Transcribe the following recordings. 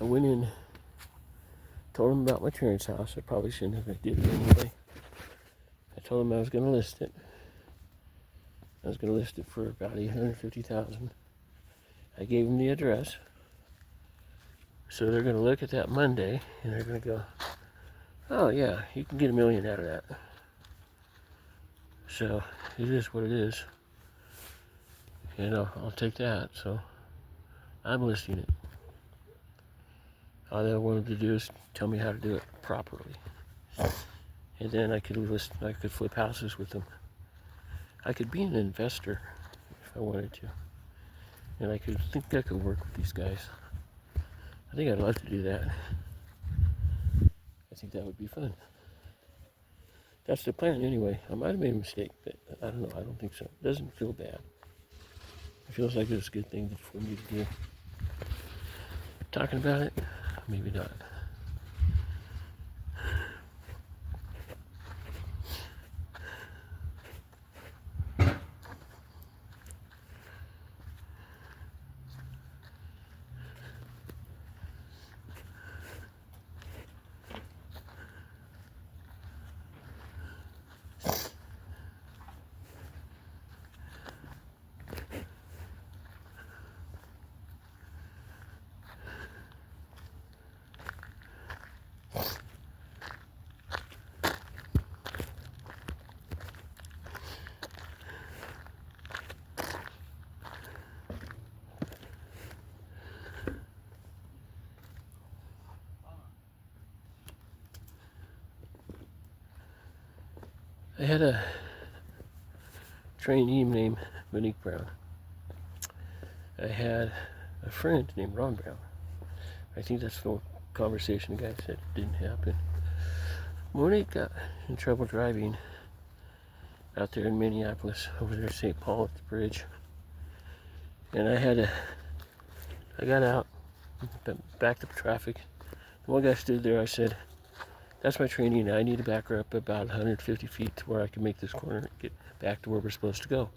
I went in, told them about my parents' house. I probably shouldn't have. I did it anyway. I told them I was going to list it. I was going to list it for about $850,000. I gave them the address. So they're going to look at that Monday and they're going to go, oh yeah, you can get $1 million out of that. So it is what it is. And I'll take that. So I'm listing it. All I wanted to do is tell me how to do it properly. And then I could flip houses with them. I could be an investor if I wanted to. And I think I could work with these guys. I think I'd love to do that. I think that would be fun. That's the plan anyway. I might have made a mistake, but I don't know. I don't think so. It doesn't feel bad. It feels like it's a good thing for me to do. Talking about it, maybe not. I had a trainee named Monique Brown. I had a friend named Ron Brown. I think that's the conversation the guy said didn't happen. Monique got in trouble driving out there in Minneapolis, over there St. Paul at the bridge. And I got out, backed up traffic. The one guy stood there, I said, that's my trainee and I need to back her up about 150 feet to where I can make this corner and get back to where we're supposed to go.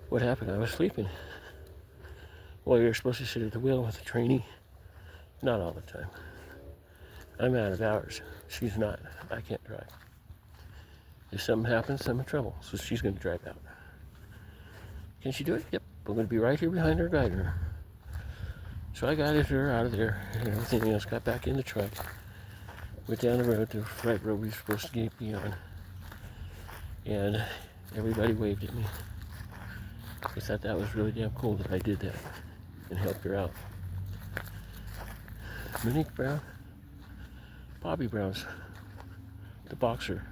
What happened? I was sleeping. Well, you're supposed to sit at the wheel with a trainee. Not all the time. I'm out of hours. She's not. I can't drive. If something happens, I'm in trouble. So she's going to drive out. Can she do it? Yep. I'm going to be right here behind her, guiding her. So I guided her out of there and everything else. Got back in the truck. Went down the road, the right road we were supposed to be on. And everybody waved at me. I thought that was really damn cool that I did that and helped her out. Monique Brown, Bobby Brown's, the boxer,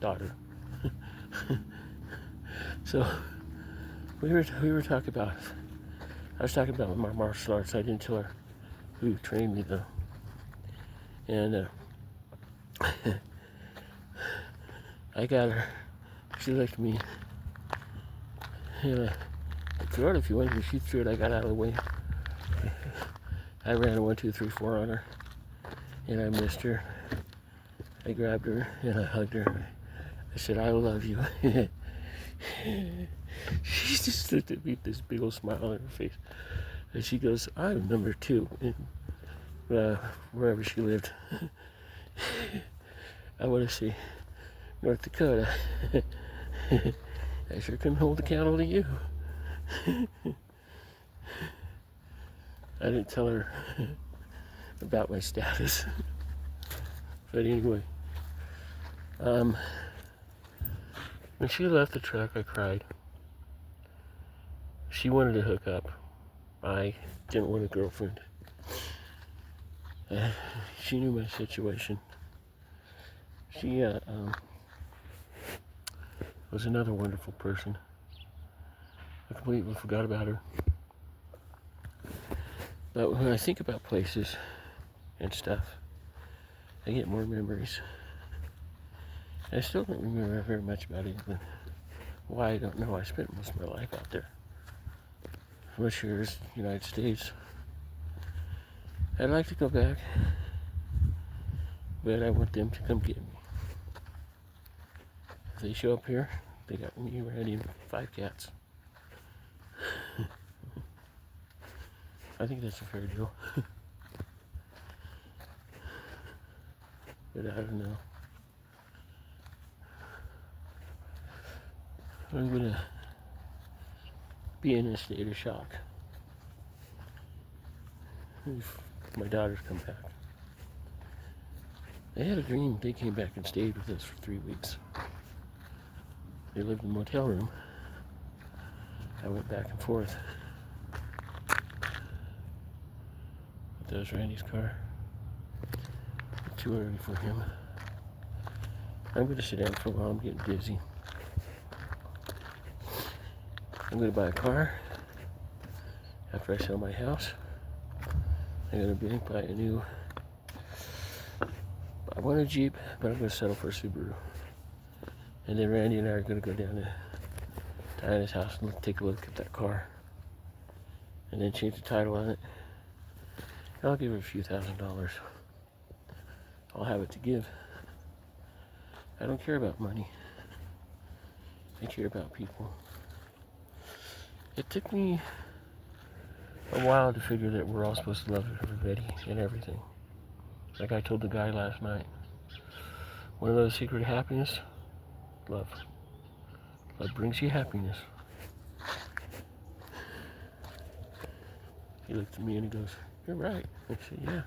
daughter. So we were talking about. I was talking about my martial arts. I didn't tell her who trained me though. And I got her. She looked at me. And I threw it if you wanted me. She threw it. I got out of the way. I ran a 1, 2, 3, 4 on her, and I missed her. I grabbed her and I hugged her. I said, "I love you." She just looked at me with this big old smile on her face, and she goes, "I'm number 2 in wherever she lived." I want to say North Dakota. I sure couldn't hold a candle to you. I didn't tell her about my status. But anyway, when she left the truck, I cried. She wanted to hook up. I didn't want a girlfriend. She knew my situation. She was another wonderful person. I completely forgot about her. But when I think about places and stuff, I get more memories. I still don't remember very much about England. Why, I don't know. I spent most of my life out there. Much here is the United States. I'd like to go back, but I want them to come get me. If they show up here, they got me ready and 5 cats. I think that's a fair deal. But I don't know. I'm gonna be in a state of shock if my daughters come back. They had a dream. They came back and stayed with us for 3 weeks. They lived in a motel room. I went back and forth. But that was Randy's car. Too early for him. I'm going to sit down for a while. I'm getting dizzy. I'm going to buy a car after I sell my house. I'm going to buy a new... I want a Jeep, but I'm going to settle for a Subaru. And then Randy and I are going to go down to Diana's house and take a look at that car. And then change the title on it. And I'll give her a few $1,000s. I'll have it to give. I don't care about money. I care about people. It took me a while to figure that we're all supposed to love everybody and everything. Like I told the guy last night. One of those secret happiness, love. Love brings you happiness. He looked at me and he goes, "You're right." I said, "Yeah.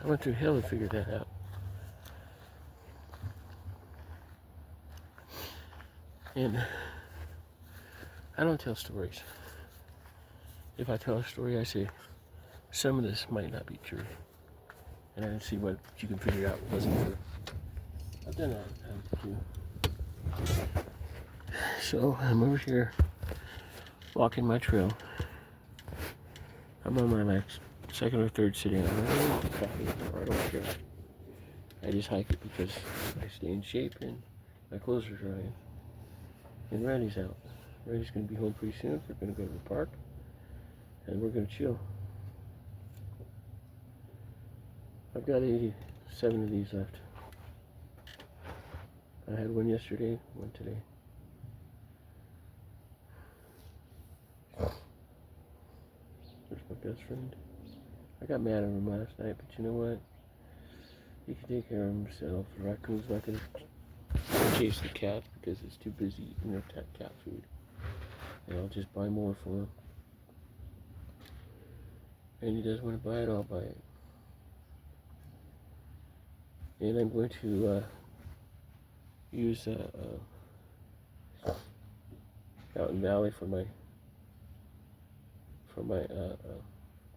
I went through hell to figure that out." And I don't tell stories. If I tell a story, I say, some of this might not be true. And I see what you can figure out wasn't true. I've done that all the time too. So I'm over here walking my trail. I'm on my like second or third sitting. I don't care. I just hike it because I stay in shape and my clothes are drying. And Randy's out. Randy's going to be home pretty soon. We're going to go to the park. And we're going to chill. I've got 87 of these left. I had one yesterday, one today. There's my best friend. I got mad at him last night, but you know what? He can take care of himself. The raccoon's not going to chase the cat because it's too busy eating their cat food. And I'll just buy more for him. And he doesn't want to buy it, I'll buy it. And I'm going to use Mountain Valley for my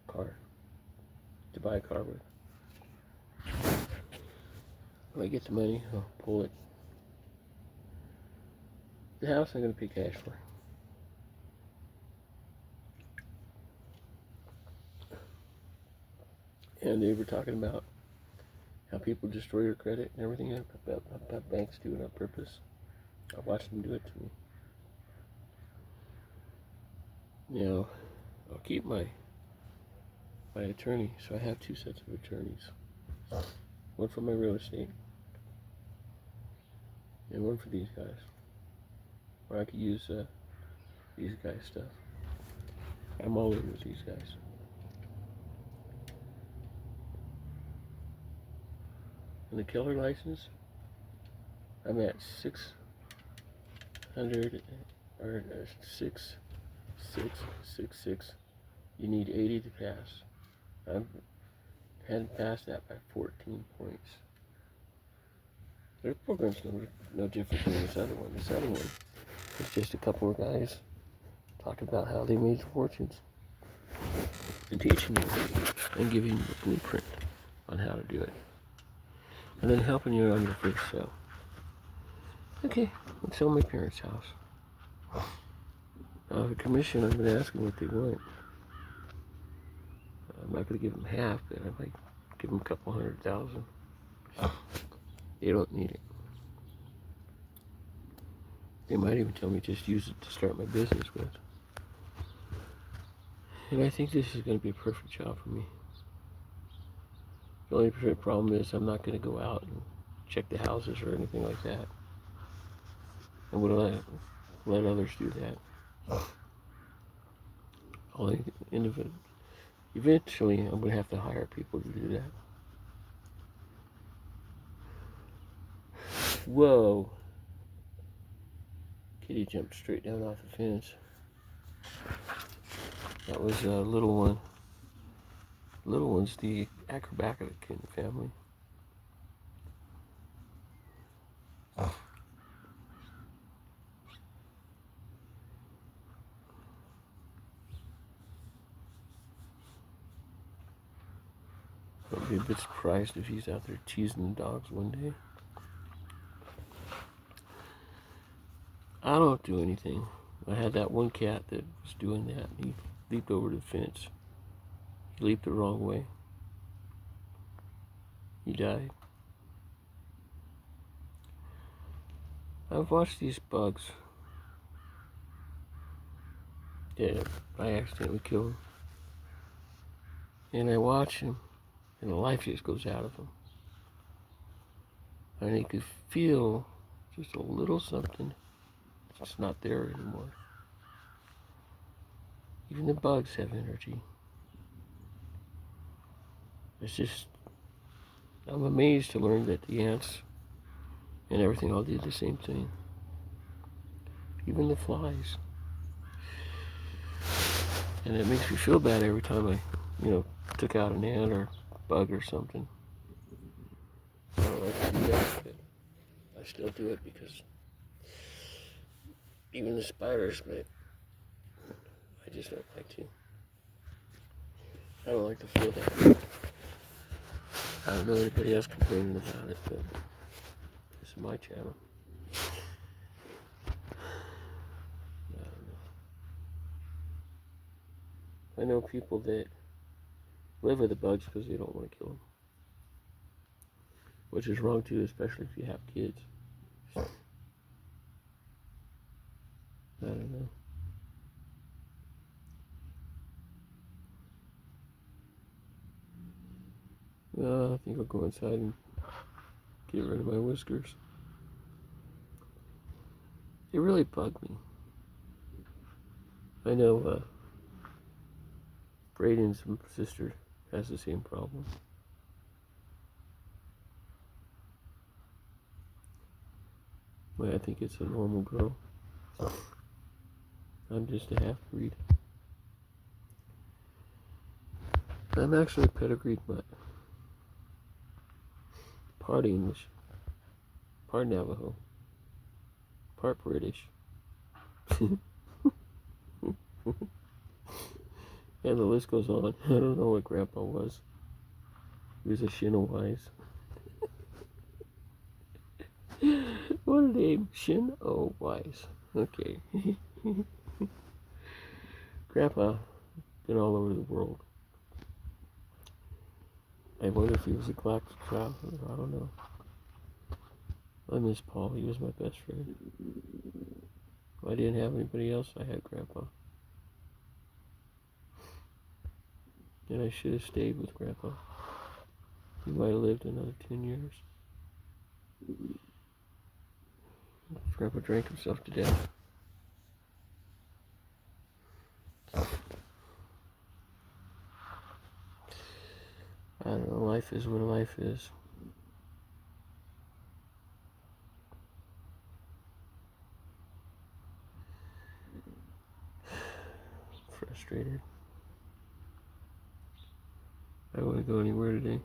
car, to buy a car with. When I get the money, I'll pull it. The house I'm going to pay cash for. And they were talking about how people destroy your credit and everything, about banks do it on purpose. I watched them do it to me. Now, I'll keep my attorney, so I have 2 sets of attorneys. One for my real estate, and one for these guys. Or I could use these guys' stuff. I'm all in with these guys. And the killer license, I'm at 600 or 666. You need 80 to pass. I hadn't passed that by 14 points. Their program's no different than this other one. This other one is just a couple of guys talking about how they made fortunes and teaching you and giving you a blueprint on how to do it. And then helping you on your first sale. Okay, let's sell my parents' house. The commission, I'm going to ask them what they want. I'm not going to give them half, but I might give them a couple $100,000. They don't need it. They might even tell me just use it to start my business with. And I think this is going to be a perfect job for me. The only problem is I'm not going to go out and check the houses or anything like that. I'm going to let others do that. Eventually, I'm going to have to hire people to do that. Whoa. Kitty jumped straight down off the fence. That was a little one. Little one's the acrobatic kitten family. I'll be a bit surprised if he's out there teasing the dogs one day. I don't do anything. I had that one cat that was doing that. He leaped over the fence. He leaped the wrong way. He died. I've watched these bugs. Yeah, I accidentally killed him. And I watch him, and the life just goes out of him. And you could feel just a little something. It's just not there anymore. Even the bugs have energy. It's just, I'm amazed to learn that the ants and everything all did the same thing. Even the flies. And it makes me feel bad every time I, took out an ant or bug or something. I don't like to do that, but I still do it because even the spiders, but I just don't like to. I don't like to feel that. I don't know anybody else complaining about it, but this is my channel. I don't know. I know people that live with the bugs because they don't want to kill them. Which is wrong too, especially if you have kids. I don't know. I think I'll go inside and get rid of my whiskers. They really bug me. I know Braden's sister has the same problem. Well, I think it's a normal girl. I'm just a half-breed. I'm actually a pedigreed mutt. Part English, part Navajo, part British. And the list goes on. I don't know what Grandpa was. He was a Shinowise. What a name, Shinowise. Okay. Grandpa been all over the world. I wonder if he was a galactic traveler. I don't know. I miss Paul. He was my best friend. If I didn't have anybody else, I had Grandpa. And I should have stayed with Grandpa. He might have lived another 10 years. Grandpa drank himself to death. I don't know, life is what life is. Frustrated. I don't want to go anywhere today.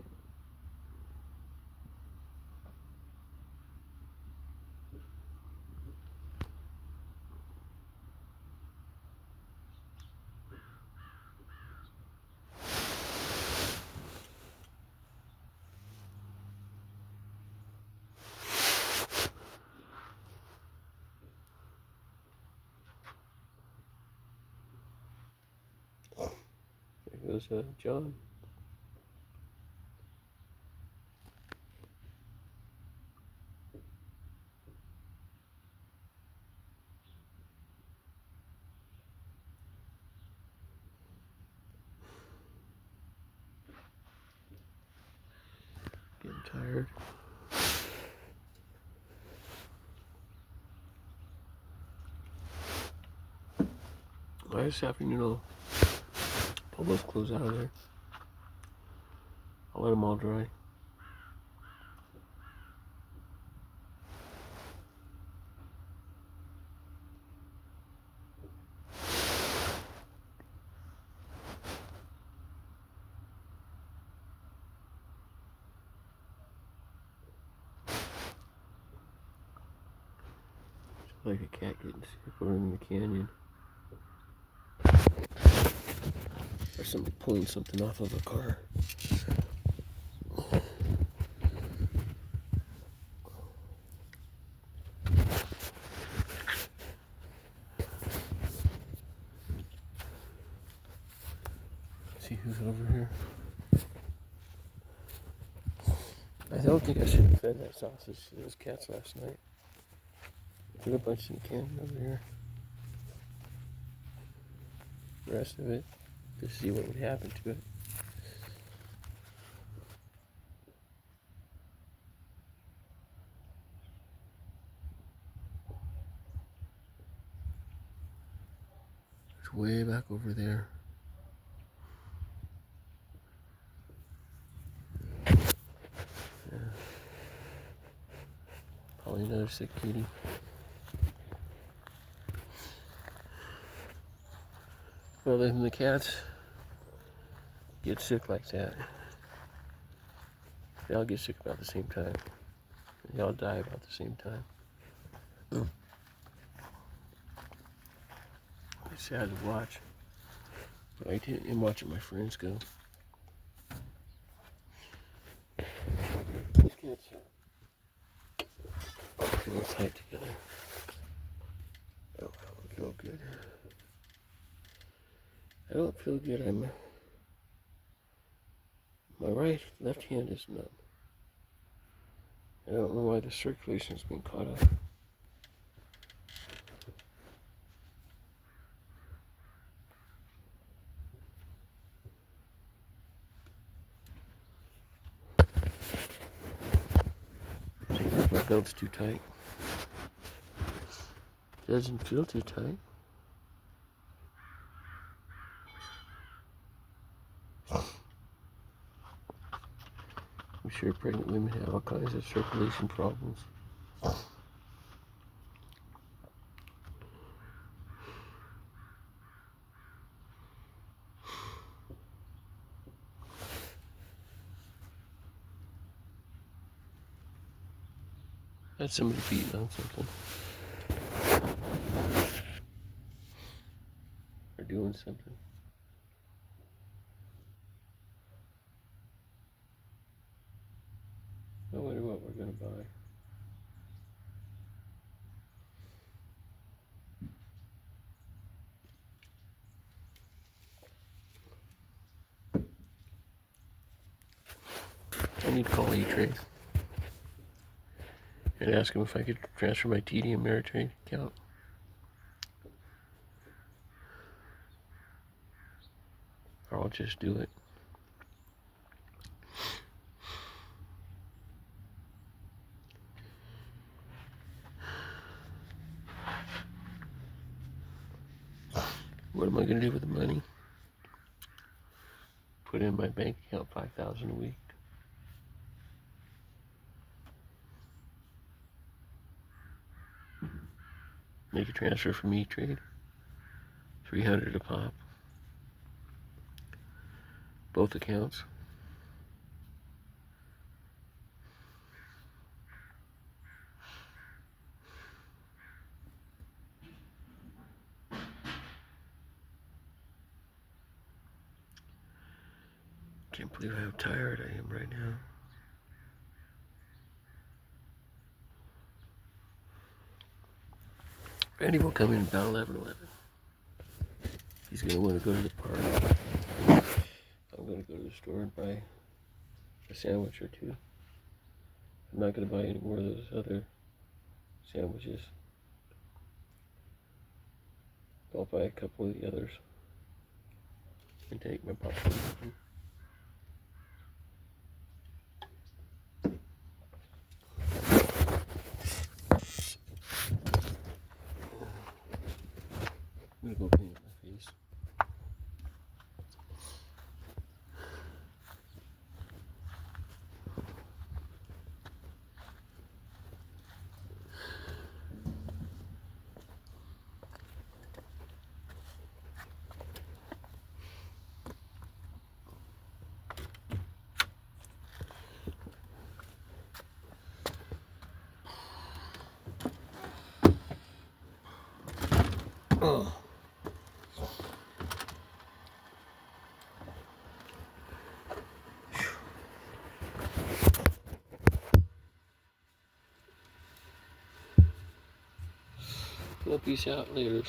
There goes John. Getting tired. This afternoon I'll pull those clothes out of there. I'll let them all dry. like a cat getting sick over in the canyon. Or somebody pulling something off of a car. See who's over here. I don't think I should have fed that sausage to those cats last night. Put a bunch in the can over here. The rest of it, to see what would happen to it. It's way back over there. Yeah. Probably another sick kitty. Well, then the cats get sick like that, they all get sick about the same time. They all die about the same time. It's sad to watch. But I am watching my friends go. These cats are real tight together. Oh, I don't feel good. I don't feel good. My left hand is numb. I don't know why the circulation's been caught up. See, my belt's too tight. Doesn't feel too tight. I'm sure pregnant women have all kinds of circulation problems. Had somebody beating on something. Or doing something. I wonder what we're gonna buy. I need to call E-Trade and ask him if I could transfer my TD Ameritrade account. Or I'll just do it. What am I gonna do with the money? Put in my bank account $5,000 a week. Make a transfer from E-Trade. $300 a pop. Both accounts. Can't believe how tired I am right now. Randy will come in about 11:11. He's gonna want to go to the park. I'm gonna go to the store and buy a sandwich or two. I'm not gonna buy any more of those other sandwiches. I'll buy a couple of the others and take my popcorn. I'm gonna go clean up my face. Well, peace out, laters.